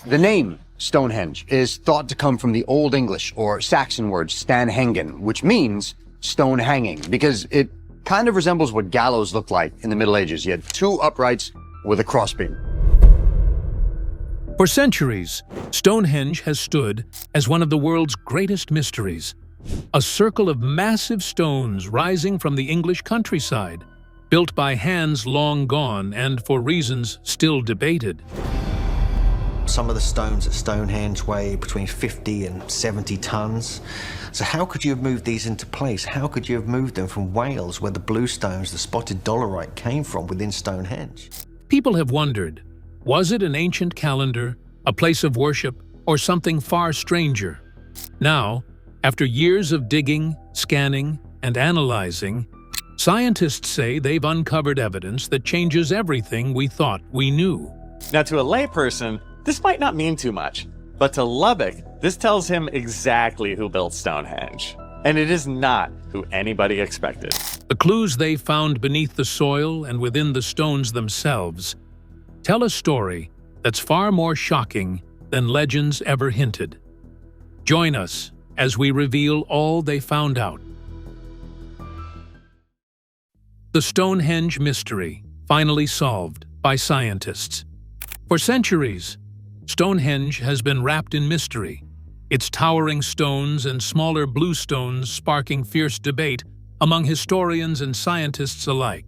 The name Stonehenge is thought to come from the Old English or Saxon word stanhengen, which means stone hanging, because it kind of resembles what gallows looked like in the Middle Ages. You had two uprights with a crossbeam. For centuries, Stonehenge has stood as one of the world's greatest mysteries. A circle of massive stones rising from the English countryside, built by hands long gone and for reasons still debated. Some of the stones at Stonehenge weigh between 50 and 70 tons. So how could you have moved these into place? How could you have moved them from Wales, where the blue stones, the spotted dolerite, came from within Stonehenge? People have wondered, was it an ancient calendar, a place of worship, or something far stranger? Now, after years of digging, scanning, and analyzing, scientists say they've uncovered evidence that changes everything we thought we knew. Now, to a layperson, this might not mean too much, but to Lubbock, this tells him exactly who built Stonehenge. And it is not who anybody expected. The clues they found beneath the soil and within the stones themselves tell a story that's far more shocking than legends ever hinted. Join us as we reveal all they found out. The Stonehenge mystery, finally solved by scientists. For centuries, Stonehenge has been wrapped in mystery, its towering stones and smaller blue stones sparking fierce debate among historians and scientists alike.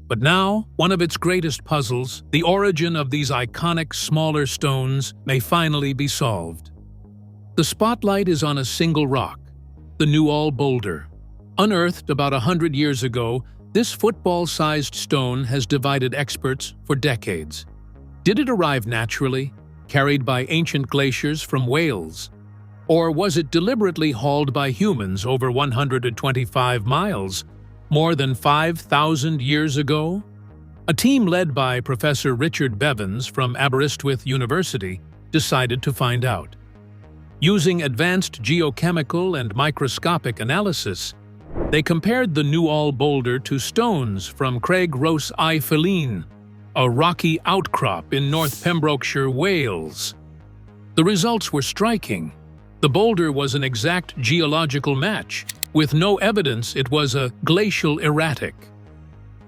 But now, one of its greatest puzzles, the origin of these iconic smaller stones, may finally be solved. The spotlight is on a single rock, the Newall boulder. Unearthed about 100 years ago, this football-sized stone has divided experts for decades. Did it arrive naturally, carried by ancient glaciers from Wales? Or was it deliberately hauled by humans over 125 miles, more than 5,000 years ago? A team led by Professor Richard Bevans from Aberystwyth University decided to find out. Using advanced geochemical and microscopic analysis, they compared the Newall boulder to stones from Craig Rhos I Feline, a rocky outcrop in North Pembrokeshire, Wales. The results were striking. The boulder was an exact geological match, with no evidence it was a glacial erratic.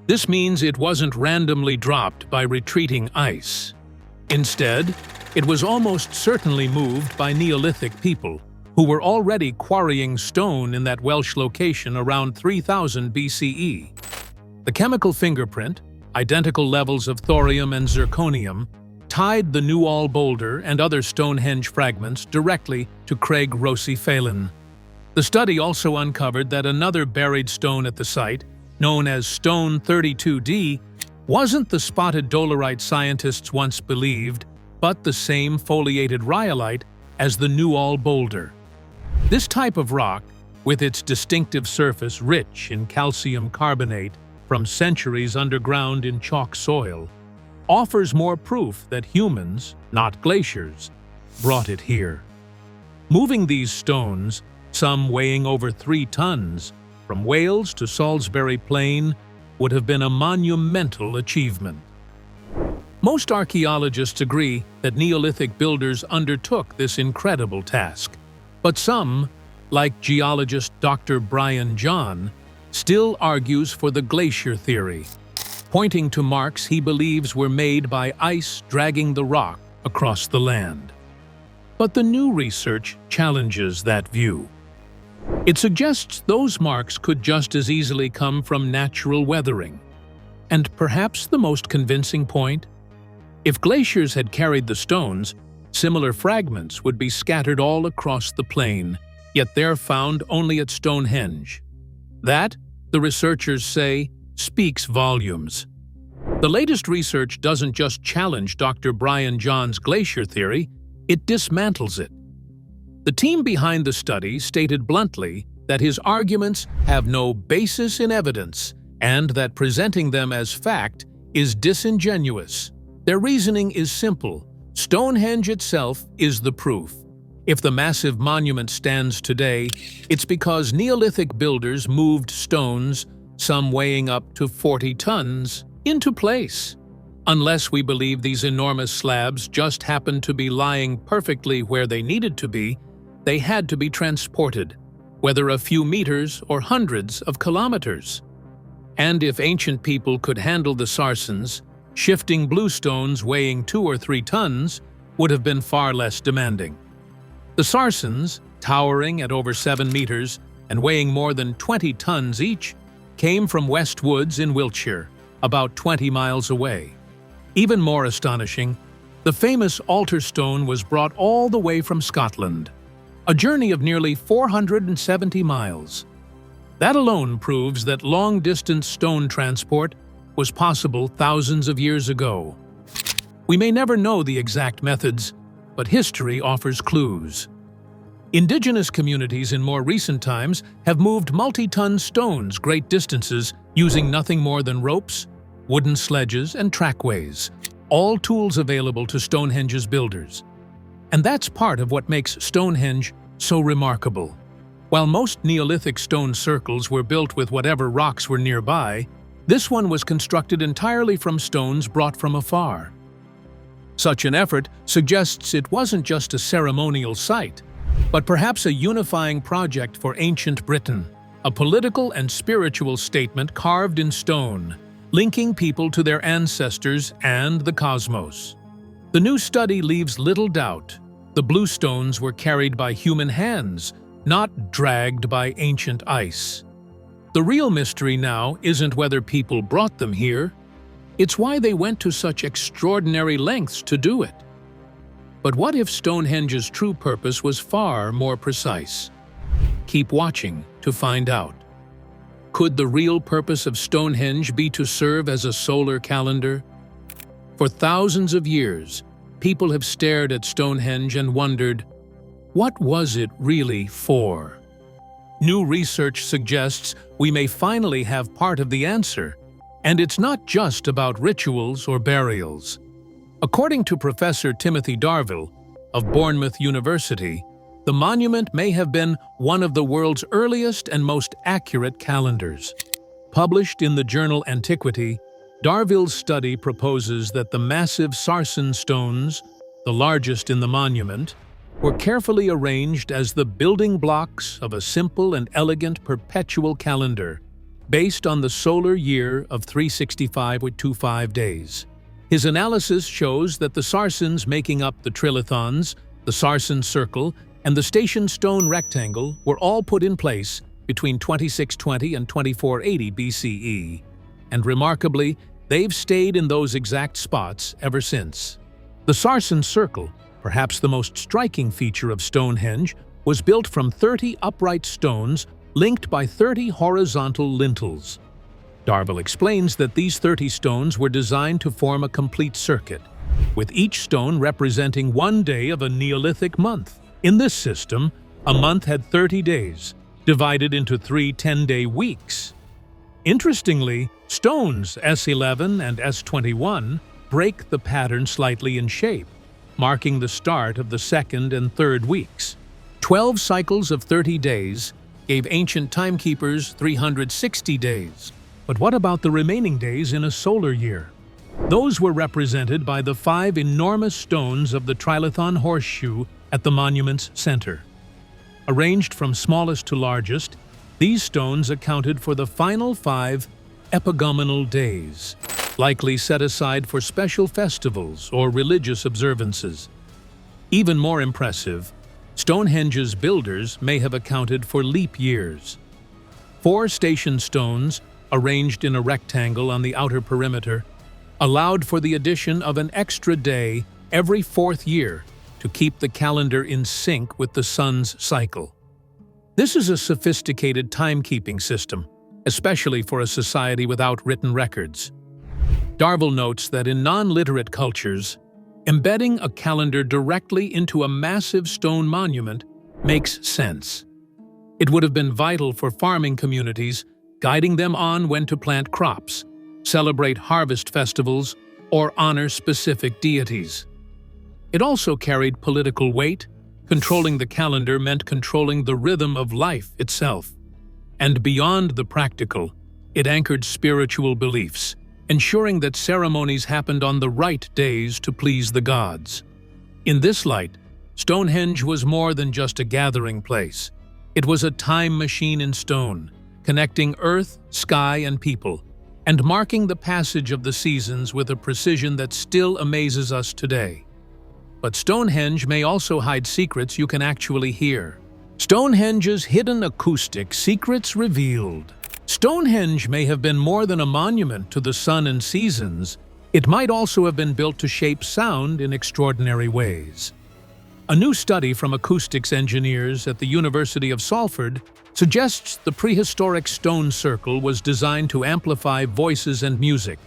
This means it wasn't randomly dropped by retreating ice. Instead, it was almost certainly moved by Neolithic people, who were already quarrying stone in that Welsh location around 3000 BCE. The chemical fingerprint, identical levels of thorium and zirconium, tied the Newall boulder and other Stonehenge fragments directly to Craig Rhos I Feline. The study also uncovered that another buried stone at the site, known as Stone 32D, wasn't the spotted dolerite scientists once believed, but the same foliated rhyolite as the Newall boulder. This type of rock, with its distinctive surface rich in calcium carbonate from centuries underground in chalk soil, offers more proof that humans, not glaciers, brought it here. Moving these stones, some weighing over 3 tons, from Wales to Salisbury Plain, would have been a monumental achievement. Most archaeologists agree that Neolithic builders undertook this incredible task, but some, like geologist Dr. Brian John, still argues for the glacier theory, pointing to marks he believes were made by ice dragging the rock across the land. But the new research challenges that view. It suggests those marks could just as easily come from natural weathering. And perhaps the most convincing point? If glaciers had carried the stones, similar fragments would be scattered all across the plain, yet they're found only at Stonehenge. That, the researchers say, speaks volumes. The latest research doesn't just challenge Dr. Brian John's glacier theory, it dismantles it. The team behind the study stated bluntly that his arguments have no basis in evidence and that presenting them as fact is disingenuous. Their reasoning is simple. Stonehenge itself is the proof. If the massive monument stands today, it's because Neolithic builders moved stones, some weighing up to 40 tons, into place. Unless we believe these enormous slabs just happened to be lying perfectly where they needed to be, they had to be transported, whether a few meters or hundreds of kilometers. And if ancient people could handle the sarsens, shifting bluestones weighing 2 or 3 tons would have been far less demanding. The sarsens, towering at over 7 meters and weighing more than 20 tons each, came from West Woods in Wiltshire, about 20 miles away. Even more astonishing, the famous altar stone was brought all the way from Scotland, a journey of nearly 470 miles. That alone proves that long-distance stone transport was possible thousands of years ago. We may never know the exact methods, but history offers clues. Indigenous communities in more recent times have moved multi-ton stones great distances using nothing more than ropes, wooden sledges, and trackways, all tools available to Stonehenge's builders. And that's part of what makes Stonehenge so remarkable. While most Neolithic stone circles were built with whatever rocks were nearby, this one was constructed entirely from stones brought from afar. Such an effort suggests it wasn't just a ceremonial site, but perhaps a unifying project for ancient Britain, a political and spiritual statement carved in stone, linking people to their ancestors and the cosmos. The new study leaves little doubt. The bluestones were carried by human hands, not dragged by ancient ice. The real mystery now isn't whether people brought them here, it's why they went to such extraordinary lengths to do it. But what if Stonehenge's true purpose was far more precise? Keep watching to find out. Could the real purpose of Stonehenge be to serve as a solar calendar? For thousands of years, people have stared at Stonehenge and wondered, what was it really for? New research suggests we may finally have part of the answer, and it's not just about rituals or burials. According to Professor Timothy Darvill of Bournemouth University, the monument may have been one of the world's earliest and most accurate calendars. Published in the journal Antiquity, Darvill's study proposes that the massive sarsen stones, the largest in the monument, were carefully arranged as the building blocks of a simple and elegant perpetual calendar, based on the solar year of 365.25 days. His analysis shows that the sarsens making up the trilithons, the sarsen circle, and the station stone rectangle were all put in place between 2620 and 2480 BCE, and remarkably, they've stayed in those exact spots ever since. The sarsen circle, perhaps the most striking feature of Stonehenge, was built from 30 upright stones linked by 30 horizontal lintels. Darvill explains that these 30 stones were designed to form a complete circuit, with each stone representing one day of a Neolithic month. In this system, a month had 30 days, divided into 3 10-day weeks. Interestingly, stones S11 and S21 break the pattern slightly in shape, marking the start of the second and third weeks. 12 cycles of 30 days gave ancient timekeepers 360 days. But what about the remaining days in a solar year? Those were represented by the 5 enormous stones of the trilithon horseshoe at the monument's center. Arranged from smallest to largest, these stones accounted for the final 5 epigomenal days, likely set aside for special festivals or religious observances. Even more impressive, Stonehenge's builders may have accounted for leap years. 4 station stones, arranged in a rectangle on the outer perimeter, allowed for the addition of an extra day every 4th year to keep the calendar in sync with the sun's cycle. This is a sophisticated timekeeping system, especially for a society without written records. Darvill notes that in non-literate cultures, embedding a calendar directly into a massive stone monument makes sense. It would have been vital for farming communities, guiding them on when to plant crops, celebrate harvest festivals, or honor specific deities. It also carried political weight. Controlling the calendar meant controlling the rhythm of life itself. And beyond the practical, it anchored spiritual beliefs, ensuring that ceremonies happened on the right days to please the gods. In this light, Stonehenge was more than just a gathering place. It was a time machine in stone, connecting earth, sky, and people, and marking the passage of the seasons with a precision that still amazes us today. But Stonehenge may also hide secrets you can actually hear. Stonehenge's hidden acoustic secrets revealed. Stonehenge may have been more than a monument to the sun and seasons. It might also have been built to shape sound in extraordinary ways. A new study from acoustics engineers at the University of Salford suggests the prehistoric stone circle was designed to amplify voices and music,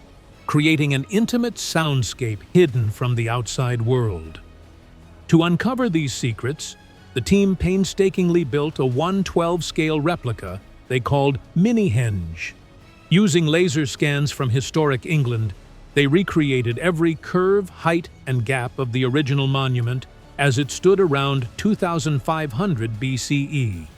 creating an intimate soundscape hidden from the outside world. To uncover these secrets, the team painstakingly built a 1/12 scale replica they called Mini-Henge. Using laser scans from historic England, they recreated every curve, height, and gap of the original monument as it stood around 2500 BCE.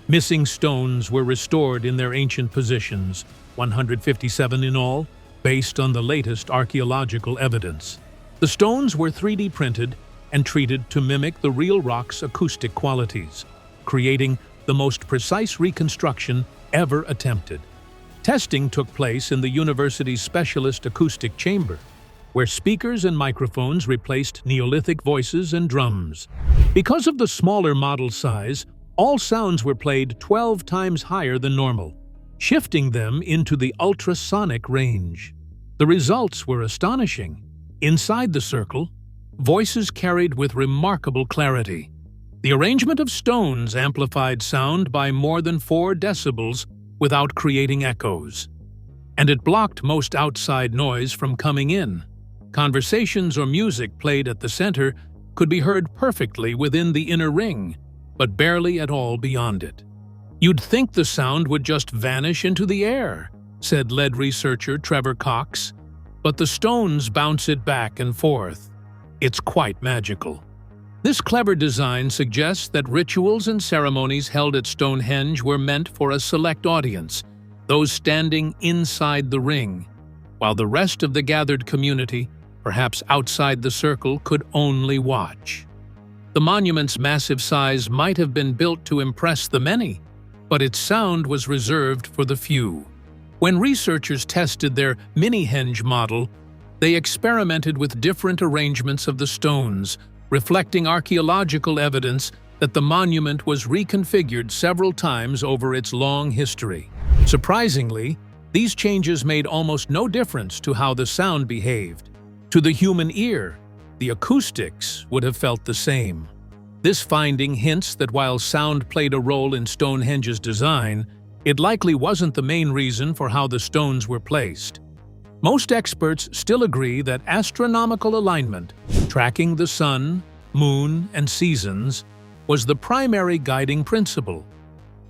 Missing stones were restored in their ancient positions, 157 in all, based on the latest archaeological evidence. The stones were 3D printed and treated to mimic the real rock's acoustic qualities, creating the most precise reconstruction ever attempted. Testing took place in the university's specialist acoustic chamber, where speakers and microphones replaced Neolithic voices and drums. Because of the smaller model size, all sounds were played 12 times higher than normal, shifting them into the ultrasonic range. The results were astonishing. Inside the circle, voices carried with remarkable clarity. The arrangement of stones amplified sound by more than 4 decibels without creating echoes, and it blocked most outside noise from coming in. Conversations or music played at the center could be heard perfectly within the inner ring, but barely at all beyond it. "You'd think the sound would just vanish into the air," said lead researcher Trevor Cox, "but the stones bounce it back and forth. It's quite magical." This clever design suggests that rituals and ceremonies held at Stonehenge were meant for a select audience, those standing inside the ring, while the rest of the gathered community, perhaps outside the circle, could only watch. The monument's massive size might have been built to impress the many, but its sound was reserved for the few. When researchers tested their Mini-Henge model, they experimented with different arrangements of the stones, reflecting archaeological evidence that the monument was reconfigured several times over its long history. Surprisingly, these changes made almost no difference to how the sound behaved. To the human ear, the acoustics would have felt the same. This finding hints that while sound played a role in Stonehenge's design, it likely wasn't the main reason for how the stones were placed. Most experts still agree that astronomical alignment, tracking the sun, moon, and seasons, was the primary guiding principle.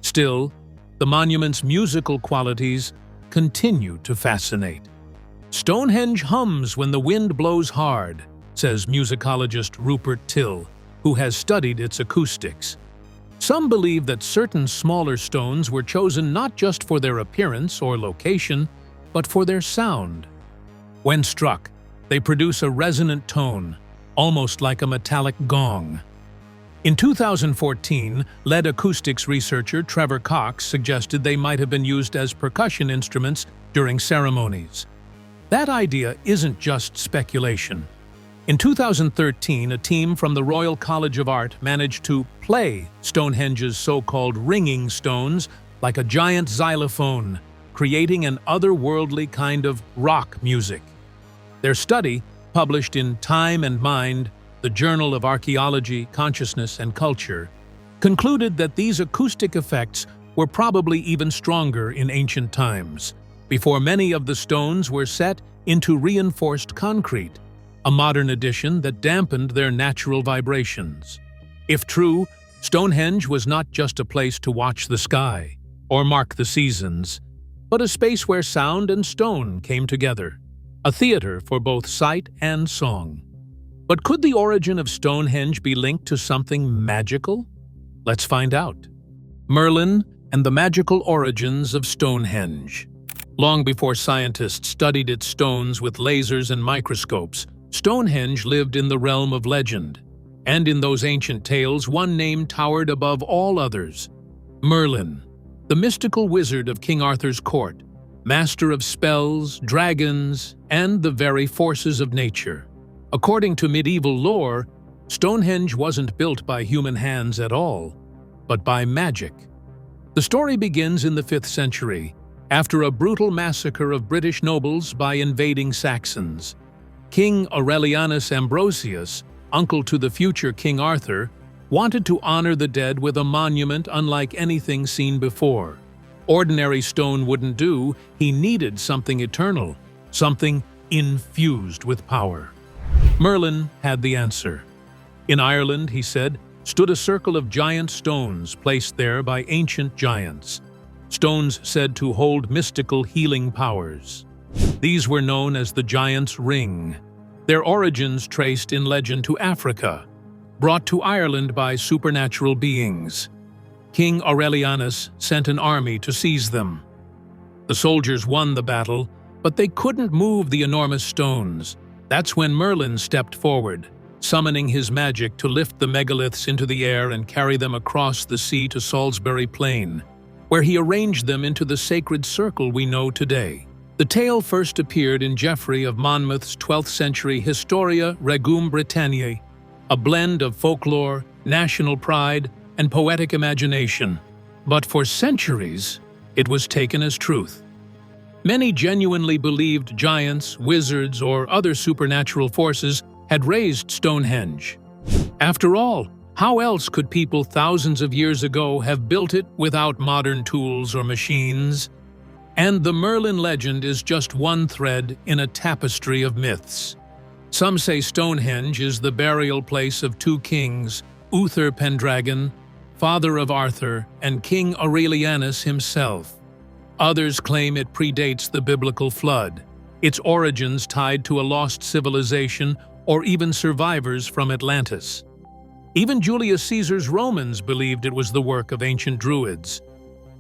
Still, the monument's musical qualities continue to fascinate. "Stonehenge hums when the wind blows hard," says musicologist Rupert Till, who has studied its acoustics. Some believe that certain smaller stones were chosen not just for their appearance or location, but for their sound. When struck, they produce a resonant tone, almost like a metallic gong. In 2014, lead acoustics researcher Trevor Cox suggested they might have been used as percussion instruments during ceremonies. That idea isn't just speculation. In 2013, a team from the Royal College of Art managed to play Stonehenge's so-called ringing stones like a giant xylophone, creating an otherworldly kind of rock music. Their study, published in Time and Mind, the Journal of Archaeology, Consciousness, and Culture, concluded that these acoustic effects were probably even stronger in ancient times, before many of the stones were set into reinforced concrete, a modern addition that dampened their natural vibrations. If true, Stonehenge was not just a place to watch the sky or mark the seasons, but a space where sound and stone came together, a theater for both sight and song. But could the origin of Stonehenge be linked to something magical? Let's find out. Merlin and the magical origins of Stonehenge. Long before scientists studied its stones with lasers and microscopes, Stonehenge lived in the realm of legend. And in those ancient tales, one name towered above all others: Merlin, the mystical wizard of King Arthur's court, master of spells, dragons, and the very forces of nature. According to medieval lore, Stonehenge wasn't built by human hands at all, but by magic. The story begins in the 5th century, after a brutal massacre of British nobles by invading Saxons. King Aurelianus Ambrosius, uncle to the future King Arthur, wanted to honor the dead with a monument unlike anything seen before. Ordinary stone wouldn't do. He needed something eternal, something infused with power. Merlin had the answer. In Ireland, he said, stood a circle of giant stones placed there by ancient giants, stones said to hold mystical healing powers. These were known as the Giant's Ring, their origins traced in legend to Africa, brought to Ireland by supernatural beings. King Aurelianus sent an army to seize them. The soldiers won the battle, but they couldn't move the enormous stones. That's when Merlin stepped forward, summoning his magic to lift the megaliths into the air and carry them across the sea to Salisbury Plain, where he arranged them into the sacred circle we know today. The tale first appeared in Geoffrey of Monmouth's 12th century Historia Regum Britanniae, a blend of folklore, national pride, and poetic imagination. But for centuries, it was taken as truth. Many genuinely believed giants, wizards, or other supernatural forces had raised Stonehenge. After all, how else could people thousands of years ago have built it without modern tools or machines? And the Merlin legend is just one thread in a tapestry of myths. Some say Stonehenge is the burial place of two kings, Uther Pendragon, father of Arthur, and King Aurelianus himself. Others claim it predates the biblical flood, its origins tied to a lost civilization or even survivors from Atlantis. Even Julius Caesar's Romans believed it was the work of ancient Druids.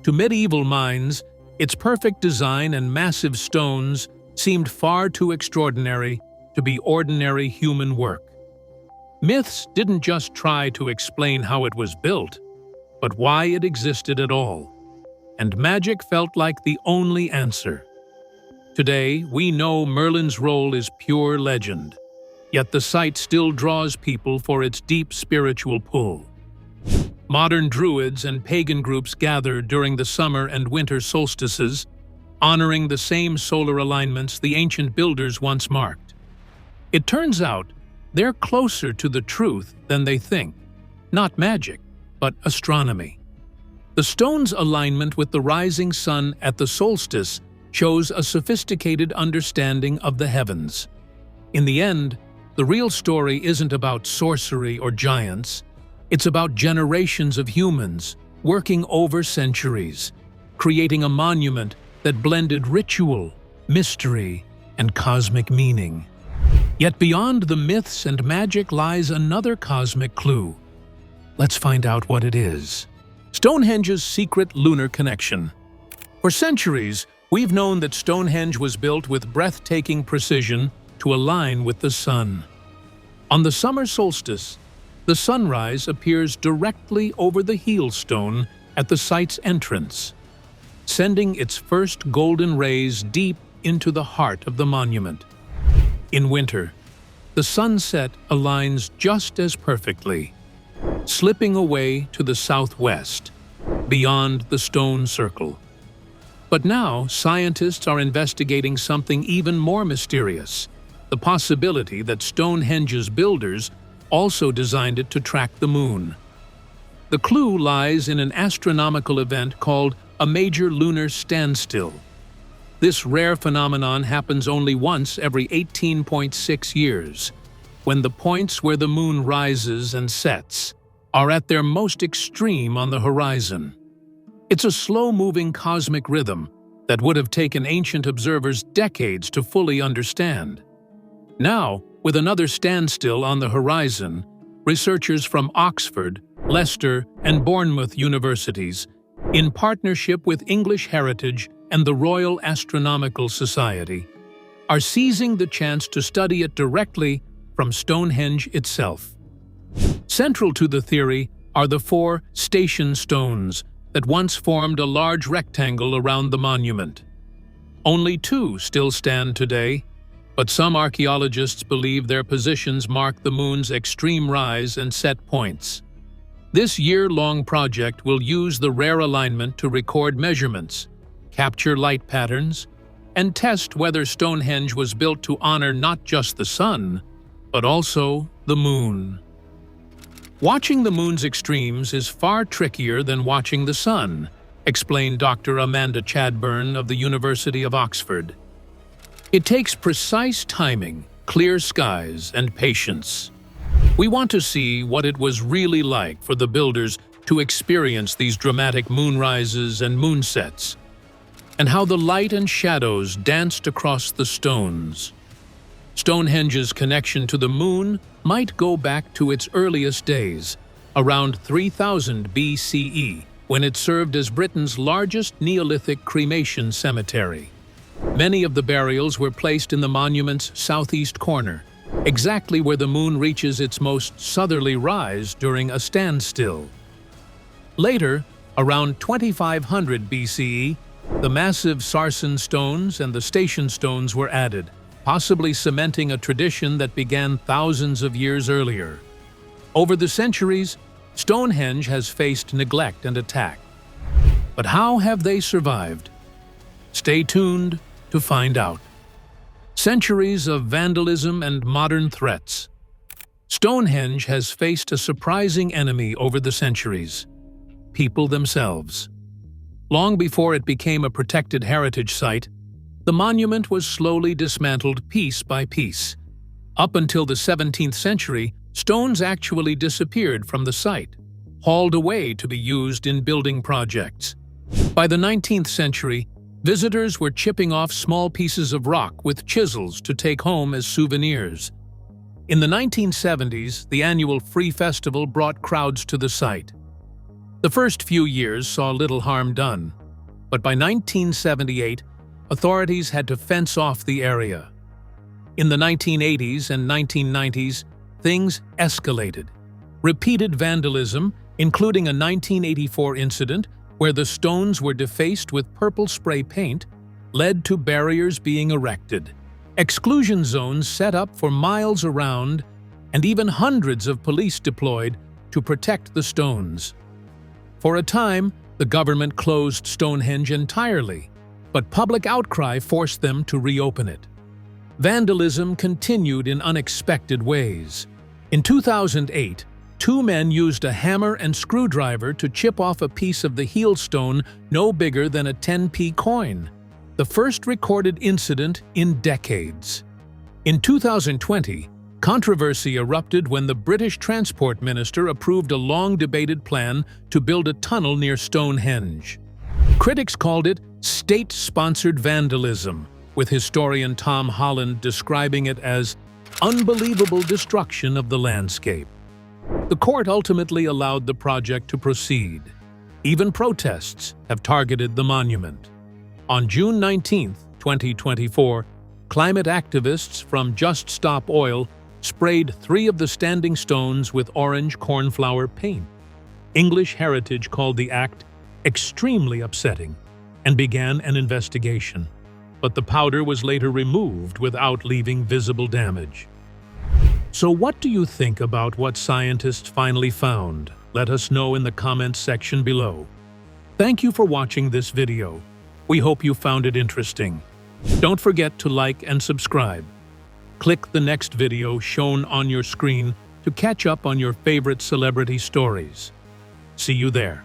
To medieval minds, its perfect design and massive stones seemed far too extraordinary to be ordinary human work. Myths didn't just try to explain how it was built, but why it existed at all. And magic felt like the only answer. Today, we know Merlin's role is pure legend, yet the site still draws people for its deep spiritual pull. Modern Druids and pagan groups gather during the summer and winter solstices, honoring the same solar alignments the ancient builders once marked. It turns out they're closer to the truth than they think, not magic, but astronomy. The stone's alignment with the rising sun at the solstice shows a sophisticated understanding of the heavens. In the end, the real story isn't about sorcery or giants. It's about generations of humans working over centuries, creating a monument that blended ritual, mystery, and cosmic meaning. Yet beyond the myths and magic lies another cosmic clue. Let's find out what it is. Stonehenge's secret lunar connection. For centuries, we've known that Stonehenge was built with breathtaking precision to align with the sun. On the summer solstice, the sunrise appears directly over the heel stone at the site's entrance, sending its first golden rays deep into the heart of the monument. In winter, the sunset aligns just as perfectly, slipping away to the southwest, beyond the stone circle. But now, scientists are investigating something even more mysterious: the possibility that Stonehenge's builders also designed it to track the moon. The clue lies in an astronomical event called a major lunar standstill. This rare phenomenon happens only once every 18.6 years, when the points where the moon rises and sets are at their most extreme on the horizon. It's a slow-moving cosmic rhythm that would have taken ancient observers decades to fully understand. Now, with another standstill on the horizon, researchers from Oxford, Leicester, and Bournemouth universities, in partnership with English Heritage and the Royal Astronomical Society are seizing the chance to study it directly from Stonehenge itself. Central to the theory are the 4 station stones that once formed a large rectangle around the monument. Only 2 still stand today, but some archaeologists believe their positions mark the moon's extreme rise and set points. This year-long project will use the rare alignment to record measurements, capture light patterns, and test whether Stonehenge was built to honor not just the sun, but also the moon. Watching the moon's extremes is far trickier than watching the sun, explained Dr. Amanda Chadburn of the University of Oxford. It takes precise timing, clear skies, and patience. We want to see what it was really like for the builders to experience these dramatic moonrises and moonsets, and how the light and shadows danced across the stones. Stonehenge's connection to the moon might go back to its earliest days, around 3000 BCE, when it served as Britain's largest Neolithic cremation cemetery. Many of the burials were placed in the monument's southeast corner, exactly where the moon reaches its most southerly rise during a standstill. Later, around 2500 BCE, the massive sarsen stones and the station stones were added, possibly cementing a tradition that began thousands of years earlier. Over the centuries, Stonehenge has faced neglect and attack. But how have they survived? Stay tuned to find out. Centuries of vandalism and modern threats. Stonehenge has faced a surprising enemy over the centuries: people themselves. Long before it became a protected heritage site, the monument was slowly dismantled piece by piece. Up until the 17th century, stones actually disappeared from the site, hauled away to be used in building projects. By the 19th century, visitors were chipping off small pieces of rock with chisels to take home as souvenirs. In the 1970s, the annual Free Festival brought crowds to the site. The first few years saw little harm done, but by 1978, authorities had to fence off the area. In the 1980s and 1990s, things escalated. Repeated vandalism, including a 1984 incident where the stones were defaced with purple spray paint, led to barriers being erected, exclusion zones set up for miles around, and even hundreds of police deployed to protect the stones. For a time, the government closed Stonehenge entirely, but public outcry forced them to reopen it. Vandalism continued in unexpected ways. In 2008, 2 men used a hammer and screwdriver to chip off a piece of the heel stone no bigger than a 10p coin, the first recorded incident in decades. In 2020, controversy erupted when the British Transport Minister approved a long-debated plan to build a tunnel near Stonehenge. Critics called it state-sponsored vandalism, with historian Tom Holland describing it as unbelievable destruction of the landscape. The court ultimately allowed the project to proceed. Even protests have targeted the monument. On June 19, 2024, climate activists from Just Stop Oil sprayed 3 of the standing stones with orange cornflower paint. English Heritage called the act extremely upsetting and began an investigation, but the powder was later removed without leaving visible damage. So what do you think about what scientists finally found? Let us know in the comments section below. Thank you for watching this video. We hope you found it interesting. Don't forget to like and subscribe. Click the next video shown on your screen to catch up on your favorite celebrity stories. See you there.